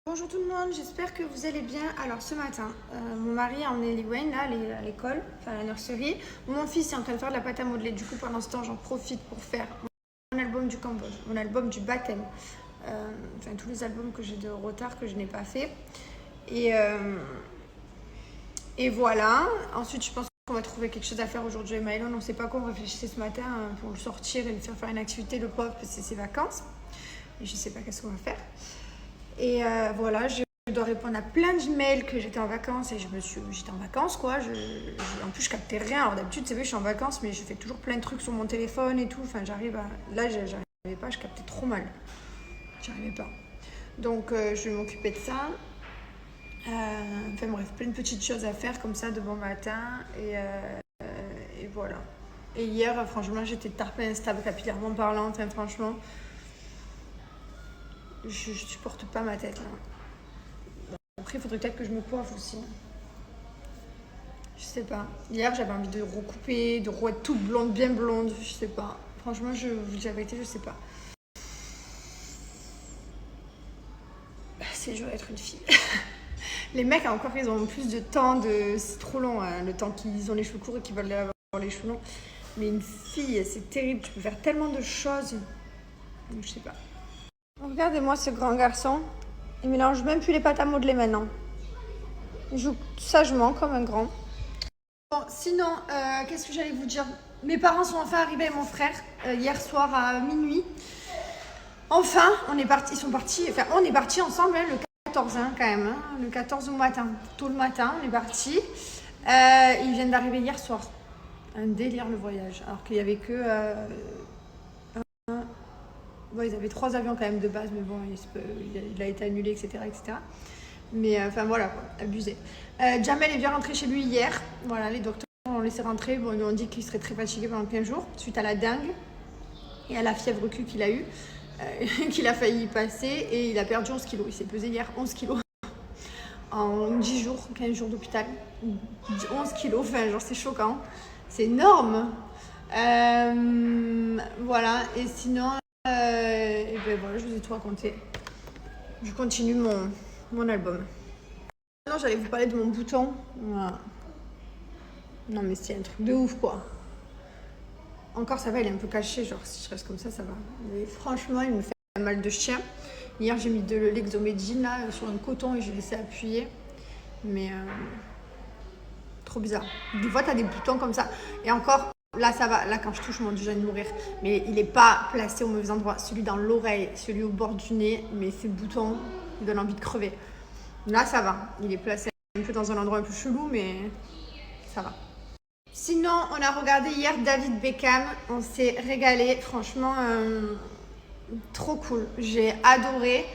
Bonjour tout le monde, j'espère que vous allez bien. Alors ce matin, mon mari a emmené Wayne là, à l'école, enfin à la nurserie. Mon fils est en train de faire de la pâte à modeler. Du coup, pendant ce temps, j'en profite pour faire mon album du Cambodge, mon album du baptême. Enfin, tous les albums que j'ai de retard que je n'ai pas fait. Et voilà. Ensuite, je pense qu'on va trouver quelque chose à faire aujourd'hui avec Mylon. On ne sait pas quoi, on réfléchissait ce matin pour le sortir et le faire une activité, le pauvre, parce que c'est ses vacances. Et je ne sais pas qu'est-ce qu'on va faire. Et voilà, je dois répondre à plein d'emails que j'étais en vacances et j'étais en vacances quoi. En plus, je captais rien. Alors d'habitude, c'est vrai, je suis en vacances, mais je fais toujours plein de trucs sur mon téléphone et tout. Enfin, là, j'arrivais pas, je captais trop mal. J'arrivais pas. Donc, je vais m'occuper de ça. Enfin bref, plein de petites choses à faire comme ça de bon matin. Et voilà. Et hier, franchement, j'étais tarpée instable capillairement parlant. Enfin, franchement, je supporte pas ma tête là. Après, il faudrait peut-être que je me coiffe aussi. Je sais pas. Hier, j'avais envie de recouper, de être toute blonde, bien blonde. Je sais pas. Franchement, je vous dis la vérité, je sais pas. C'est dur d'être une fille. Les mecs, encore, ils ont plus de temps. C'est trop long, hein, le temps qu'ils ont les cheveux courts et qu'ils veulent avoir les cheveux longs. Mais une fille, c'est terrible. Tu peux faire tellement de choses. Donc, je sais pas. Regardez-moi ce grand garçon. Il mélange même plus les pâtes à modeler maintenant. Il joue sagement comme un grand. Bon, sinon, qu'est-ce que j'allais vous dire? Mes parents sont enfin arrivés avec mon frère hier soir à minuit. Enfin, on est partis ensemble hein, le 14 hein, quand même, hein, le 14 au matin, tôt le matin, on est partis. Ils viennent d'arriver hier soir. Un délire le voyage, alors qu'il y avait que bon, ils avaient 3 avions quand même de base, mais bon, il a été annulé, etc. etc. Mais enfin voilà, quoi, abusé. Jamel est bien rentré chez lui hier. Voilà, les docteurs l'ont laissé rentrer. Bon, ils lui ont dit qu'il serait très fatigué pendant 15 jours, suite à la dengue et à la fièvre Q qu'il a eue, qu'il a failli y passer. Et il a perdu 11 kilos. Il s'est pesé hier 11 kilos. En 10 jours, 15 jours d'hôpital. 11 kilos, enfin, genre, c'est choquant. C'est énorme. Voilà, et sinon, et ben voilà, je vous ai tout raconté. Je continue mon album. Non, j'allais vous parler de mon bouton. Voilà. Non, mais c'est un truc de ouf, quoi. Encore, ça va, il est un peu caché. Genre, si je reste comme ça va. Mais franchement, il me fait un mal de chien. Hier, j'ai mis de l'exomédine là, sur un coton et j'ai laissé appuyer. Mais trop bizarre. Des fois, t'as des boutons comme ça. Et encore, là, ça va. Là, quand je touche, mon Dieu, je viens de mourir. Mais il n'est pas placé au mauvais endroit. Celui dans l'oreille, celui au bord du nez. Mais ces boutons, ils donnent envie de crever. Là, ça va. Il est placé un peu dans un endroit un peu chelou, mais ça va. Sinon, on a regardé hier David Beckham. On s'est régalé. Franchement, trop cool. J'ai adoré.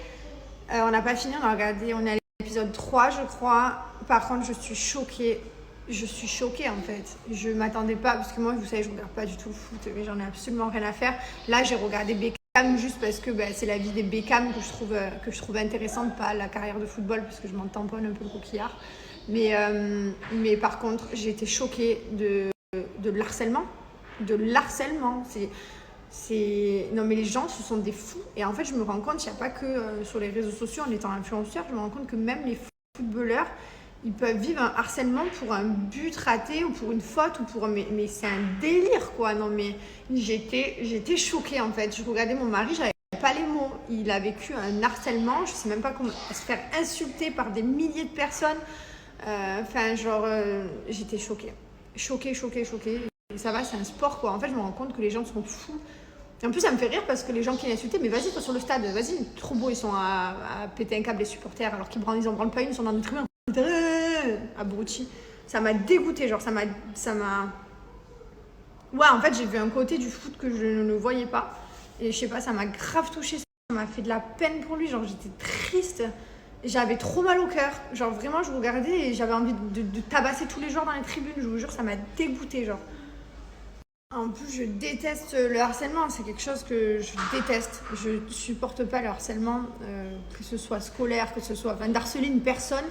On n'a pas fini. On est à l'épisode 3, je crois. Par contre, je suis choquée. Je suis choquée, en fait. Je ne m'attendais pas. Parce que moi, vous savez, je ne regarde pas du tout le foot. Mais j'en ai absolument rien à faire. Là, j'ai regardé Beckham juste parce que c'est la vie des Beckham que je trouve intéressante, pas la carrière de football, parce que je m'en tamponne un peu le coquillard. Mais par contre, j'ai été choquée de l'harcèlement. De l'harcèlement. Non, mais les gens, ce sont des fous. Et en fait, je me rends compte, il n'y a pas que sur les réseaux sociaux, en étant influenceur, je me rends compte que même les footballeurs, ils peuvent vivre un harcèlement pour un but raté ou pour une faute ou pour mais c'est un délire quoi. Non mais j'étais choquée en fait. Je regardais mon mari, j'avais pas les mots. Il a vécu un harcèlement, je sais même pas comment se faire insulter par des milliers de personnes. Enfin j'étais choquée. Choquée. Et ça va, c'est un sport quoi. En fait, je me rends compte que les gens sont fous. Et en plus, ça me fait rire parce que les gens qui l'insultaient, mais vas-y, toi sur le stade, vas-y, trop beau, ils sont à péter un câble les supporters alors qu'ils en branlent pas une, ils sont dans le tribune. Abruti. Ça m'a dégoûté, genre ça m'a. Ouais, en fait, j'ai vu un côté du foot que je ne voyais pas. Et je sais pas, ça m'a grave touchée. Ça m'a fait de la peine pour lui. Genre, j'étais triste. J'avais trop mal au cœur. Genre, vraiment, je regardais et j'avais envie de tabasser tous les joueurs dans les tribunes. Je vous jure, ça m'a dégoûté, genre. En plus, je déteste le harcèlement. C'est quelque chose que je déteste. Je supporte pas le harcèlement, que ce soit scolaire, que ce soit. Enfin, d'harceler une personne.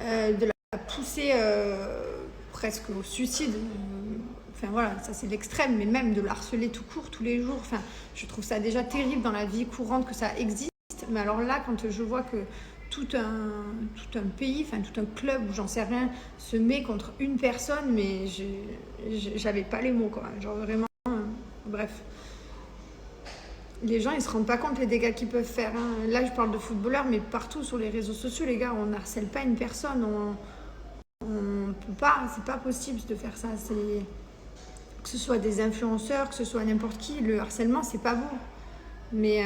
De la pousser presque au suicide. Enfin voilà, ça c'est l'extrême, mais même de le harceler tout court, tous les jours. Enfin, je trouve ça déjà terrible dans la vie courante que ça existe. triste. Mais alors là, quand je vois que tout un pays, enfin tout un club ou j'en sais rien, se met contre une personne, mais j'avais pas les mots, quoi. Genre vraiment, bref. Les gens, ils se rendent pas compte les dégâts qu'ils peuvent faire. Hein. Là, je parle de footballeurs, mais partout sur les réseaux sociaux, les gars, on n'harcèle pas une personne. On peut pas, c'est pas possible de faire ça. Que ce soit des influenceurs, que ce soit n'importe qui, le harcèlement, c'est pas bon. Mais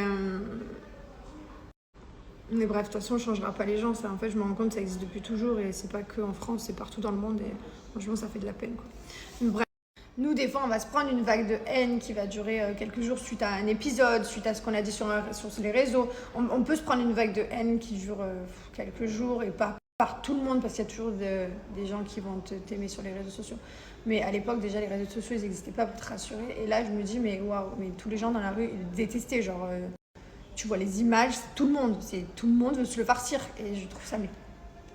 bref, de toute façon, on ne changera pas les gens. Ça, en fait, je me rends compte que ça existe depuis toujours et c'est pas que en France, c'est partout dans le monde. Et franchement, ça fait de la peine, quoi. Mais bref. Nous, des fois, on va se prendre une vague de haine qui va durer quelques jours suite à un épisode, suite à ce qu'on a dit sur les réseaux. On peut se prendre une vague de haine qui dure quelques jours et pas par tout le monde, parce qu'il y a toujours des gens qui vont t'aimer sur les réseaux sociaux. Mais à l'époque, déjà, les réseaux sociaux, ils n'existaient pas pour te rassurer. Et là, je me dis, mais waouh, mais tous les gens dans la rue, ils détestaient. Genre, tu vois les images, c'est tout le monde veut se le farcir. Et je trouve ça mais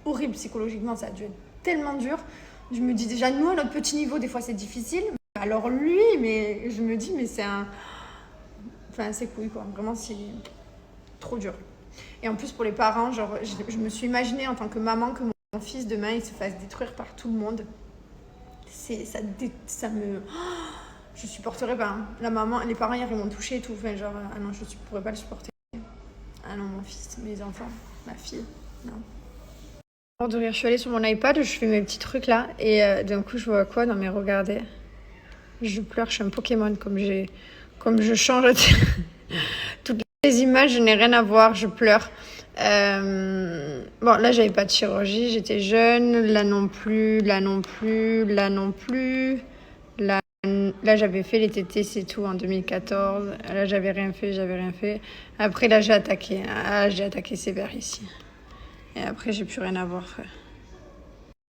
horrible psychologiquement, ça a dû être tellement dur. Je me dis déjà, nous, à notre petit niveau, des fois, c'est difficile. Alors lui, mais je me dis, mais c'est un... Enfin, c'est couille, quoi. Vraiment, c'est trop dur. Et en plus, pour les parents, genre, je me suis imaginée en tant que maman que mon fils, demain, il se fasse détruire par tout le monde. Ça me... Je supporterais pas. Hein. La maman, les parents, ils m'ont touché et tout. Enfin, genre, ah non, je pourrais pas le supporter. Ah non, mon fils, mes enfants, ma fille, non. De rire, je suis allée sur mon iPad, je fais mes petits trucs là, et d'un coup, je vois quoi? Non, mais regardez. Je pleure, je suis un Pokémon, comme je change. Toutes les images, je n'ai rien à voir, je pleure. Bon, là, j'avais pas de chirurgie, j'étais jeune, là non plus. Là, j'avais fait les tétés, c'est tout, en 2014. Là, j'avais rien fait. Après, là, j'ai attaqué sévère ici. Et après, j'ai plus rien à voir, frère.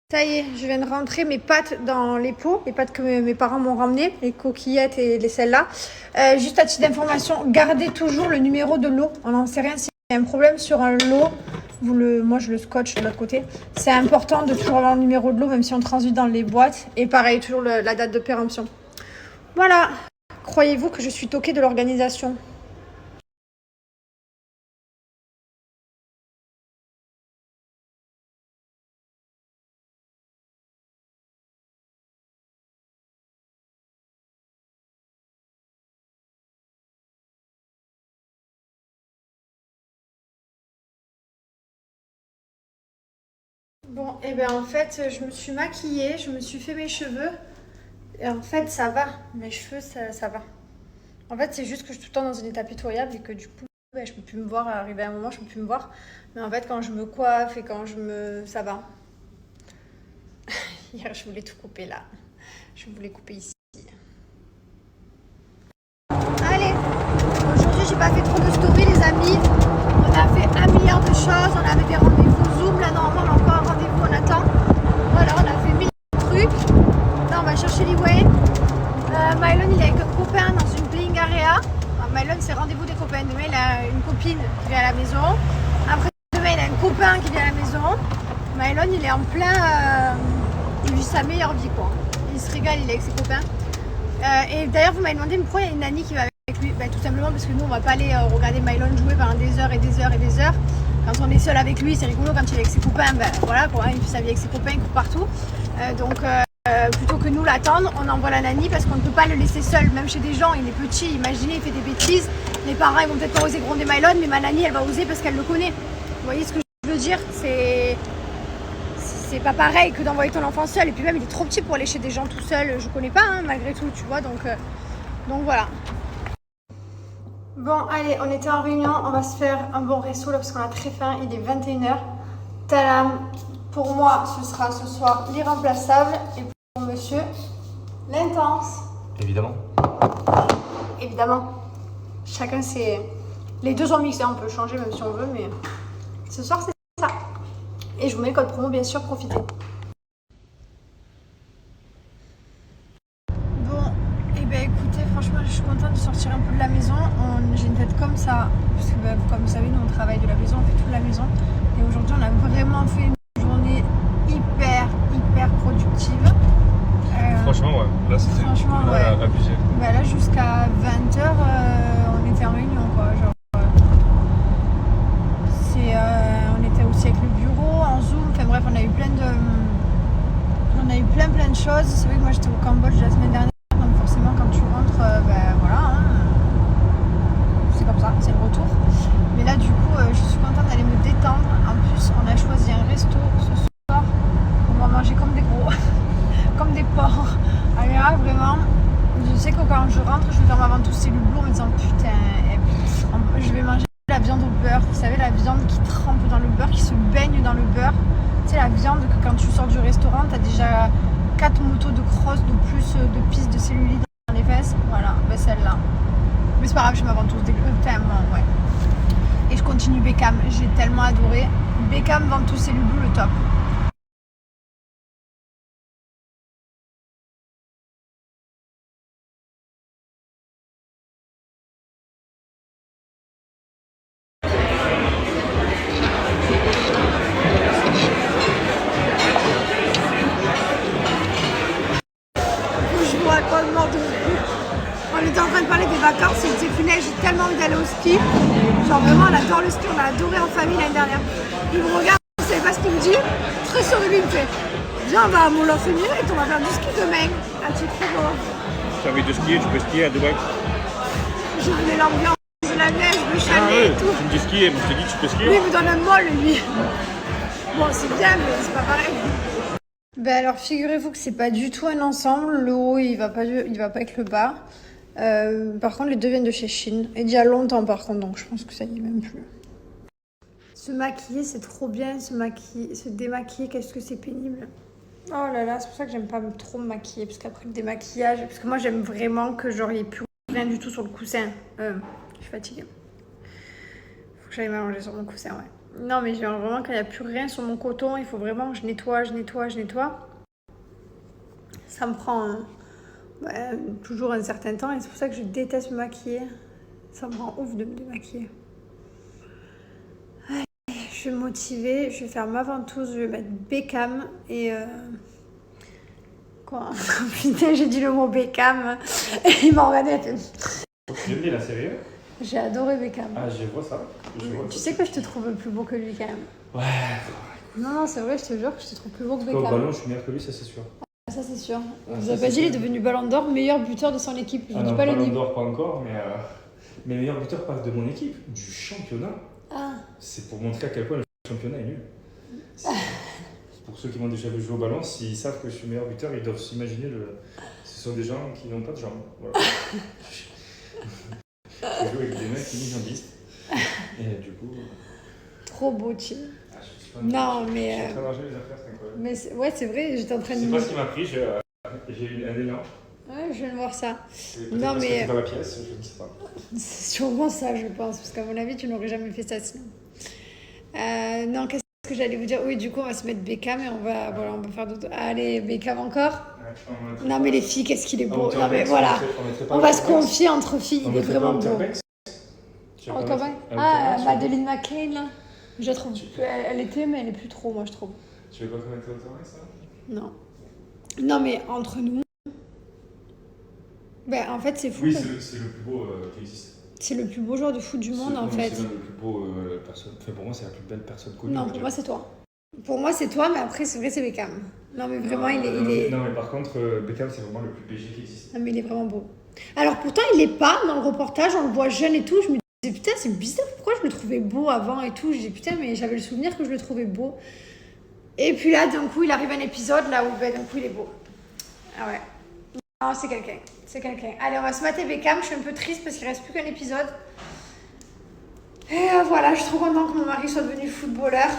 Ça y est, je viens de rentrer mes pâtes dans les pots, les pâtes que mes parents m'ont ramenées, les coquillettes et les celles-là. Juste à titre d'information, gardez toujours le numéro de lot. On n'en sait rien s'il y a un problème sur un lot. Moi, je le scotche de l'autre côté. C'est important de toujours avoir le numéro de lot, même si on transite dans les boîtes. Et pareil, toujours la date de péremption. Voilà. Croyez-vous que je suis toquée de l'organisation ? Bon, et bien en fait, je me suis maquillée, je me suis fait mes cheveux. Et en fait, ça va. Mes cheveux, ça va. En fait, c'est juste que je suis tout le temps dans un état pitoyable et que du coup, je peux plus me voir. Arrivé à un moment, je peux plus me voir. Mais en fait, quand je me coiffe et quand ça va. Hier, je voulais tout couper là. Je voulais couper ici. Allez, aujourd'hui, j'ai pas fait trop de stories, les amis. On a fait 1 milliard de choses. On avait des rendez-vous Zoom. Là, normalement, on a encore un rendez-vous, on attend. Voilà, on a fait 1000 trucs. Là, on va chercher Liway. Mylon, il est avec un copain dans une playing area. Mylon, c'est rendez-vous des copains. Demain, il a une copine qui vient à la maison. Après, demain, il a un copain qui vient à la maison. Mylon, il est en plein... il vit sa meilleure vie, quoi. Il se régale, il est avec ses copains. Et d'ailleurs, vous m'avez demandé pourquoi il y a une nanny qui va avec lui. Tout simplement parce que nous, on va pas aller regarder Mylon jouer pendant des heures et des heures et des heures. Quand on est seul avec lui, c'est rigolo. Quand il est avec ses copains, voilà, quoi, il fait sa vie avec ses copains, il court partout. Donc, plutôt que nous l'attendre, on envoie la nanny parce qu'on ne peut pas le laisser seul. Même chez des gens, il est petit, imaginez, il fait des bêtises. Les parents, ils vont peut-être pas oser gronder Mylon, mais ma nanny, elle va oser parce qu'elle le connaît. Vous voyez ce que je veux dire? C'est pas pareil que d'envoyer ton enfant seul. Et puis même, il est trop petit pour aller chez des gens tout seul. Je connais pas, hein, malgré tout, tu vois. Donc voilà. Bon, allez, on était en réunion. On va se faire un bon resto là parce qu'on a très faim. Il est 21h. Talam. Pour moi, ce sera ce soir l'irremplaçable. Et pour monsieur, l'intense. Évidemment. Évidemment. Chacun c'est... Les deux sont mixés, on peut changer même si on veut, mais ce soir c'est ça. Et je vous mets le code promo, bien sûr, profitez. Bon, et ben écoutez, franchement, je suis contente de sortir un peu de la maison. J'ai une tête comme ça, parce que comme vous savez, nous on travaille de la maison, on fait toute la maison. Et aujourd'hui, on a vraiment fait une journée hyper productive. Franchement, ouais. Là, c'était abusé. Bah là, jusqu'à 20h, on était en réunion, quoi. Genre, on a eu plein de choses. C'est vrai que moi j'étais au Cambodge la semaine dernière, donc forcément quand tu rentres, voilà, hein, c'est comme ça, c'est le retour. Mais là du coup, je suis contente d'aller me détendre. En plus, on a choisi un resto ce soir. On va manger comme des gros, comme des porcs. Alors là, vraiment, je sais que quand je rentre, je vais faire ma ventouse cellule bleue en me disant putain, je vais manger la viande au beurre. Vous savez, la viande qui trempe dans le beurre, qui se baigne dans le beurre. Tu sais, la viande que quand tu sors du restaurant, t'as déjà 4 motos de crosse de plus de pistes de cellulite dans les fesses. Voilà, ben celle-là. Mais c'est pas grave, je m'aventure tellement, ouais. Et je continue Beckham, j'ai tellement adoré. Beckham, ventouse cellule bleue, le top. Je vous raconte mort de rire. On était en train de parler des vacances, il était punaise, j'ai tellement envie d'aller au ski. Genre vraiment, on adore le ski, on a adoré en famille l'année dernière. Il me regarde, je ne sais pas ce qu'il me dit, très sûr de lui, il me fait viens, on va à Moulin-Fémirette, on va faire du ski demain. Ah, tu es trop beau. Tu as envie de skier, tu peux skier à Dubaï. Je voulais l'ambiance, la neige, le chalet et tout. Tu me dis skier, moi je te dis tu peux skier. Lui, il me donne un molle, lui. Bon, c'est bien, mais c'est pas pareil. Ben alors, figurez-vous que c'est pas du tout un ensemble. Le haut, il va pas avec le bas. Par contre, les deux viennent de chez Shein. Et d'il y a longtemps, par contre, donc je pense que ça y est même plus. Se maquiller, c'est trop bien. Se démaquiller, qu'est-ce que c'est pénible. Oh là là, c'est pour ça que j'aime pas trop me maquiller. Parce qu'après le démaquillage, parce que moi, j'aime vraiment que genre, il n'y ait plus rien du tout sur le coussin. Je suis fatiguée. Faut que j'aille m'allonger sur mon coussin, ouais. Non, mais genre vraiment, quand il n'y a plus rien sur mon coton, il faut vraiment que je nettoie. Ça me prend toujours un certain temps et c'est pour ça que je déteste me maquiller. Ça me rend ouf de me démaquiller. Allez, je suis motivée, je vais faire ma ventouse, je vais mettre Beckham et... Quoi? Putain, j'ai dit le mot Beckham et il m'a regardé. J'aime bien la série. J'ai adoré Beckham. Ah, je vois ça. Tu sais que je te trouve plus beau que lui quand même. Ouais. Non, c'est vrai, je te jure que je te trouve plus beau que Beckham. Au ballon, je suis meilleur que lui, ça c'est sûr. Ça c'est sûr. Vous avez pas dit, il est devenu Ballon d'Or, meilleur buteur de son équipe. Je dis pas le Ballon niveau. d'Or pas encore, mais meilleur buteur pas de mon équipe, du championnat. Ah. C'est pour montrer à quel point le championnat est nul. Pour ceux qui m'ont déjà vu jouer au ballon, s'ils savent que je suis meilleur buteur, ils doivent s'imaginer ce sont des gens qui n'ont pas de jambes. Voilà. Je joue avec des mecs unijambistes. Et du coup. Trop beau, Tim. Non, mais. Je suis en train de ranger les affaires, c'est incroyable. Mais ouais, c'est vrai, j'étais en train de. C'est pas ce qui m'a pris, j'ai eu un élan. Ouais, je viens de voir ça. Non, mais. Dans la pièce, je ne sais pas. C'est sûrement ça, je pense, parce qu'à mon avis, tu n'aurais jamais fait ça sinon. Non, qu'est-ce que j'allais vous dire? Oui, du coup, on va se mettre Beckham et on va faire d'autres. Allez, Beckham encore. Ouais, non, mais les filles, qu'est-ce qu'il est beau. Non, mais voilà. On va se confier entre filles, il est vraiment beau. Ah, Madeleine McCann, là. Je la trouve. Elle était, mais elle est plus trop, moi, je trouve. Tu veux pas qu'on mette au ça? Non. Non, mais entre nous. Ben, en fait, c'est fou. Oui, c'est le plus beau qui existe. C'est le plus beau joueur de foot du monde, en fait. C'est l'un des plus beaux personnes. Enfin, pour moi, c'est la plus belle personne connue. Non, pour moi, c'est toi. Pour moi, c'est toi, mais après, c'est vrai, c'est Beckham. Non, mais vraiment, il est. Non, mais par contre, Beckham, c'est vraiment le plus BG qui existe. Non, mais il est vraiment beau. Alors, pourtant, il est pas dans le reportage, on le voit jeune et tout. Je me disais, putain, c'est bizarre, pourquoi je le trouvais beau avant et tout. Je dis, putain, mais j'avais le souvenir que je le trouvais beau. Et puis là, d'un coup, il arrive un épisode là où, d'un coup, il est beau. Ah ouais. Non, c'est quelqu'un. C'est quelqu'un. Allez, on va se mater Beckham. Je suis un peu triste parce qu'il reste plus qu'un épisode. Et voilà, je suis trop contente que mon mari soit devenu footballeur.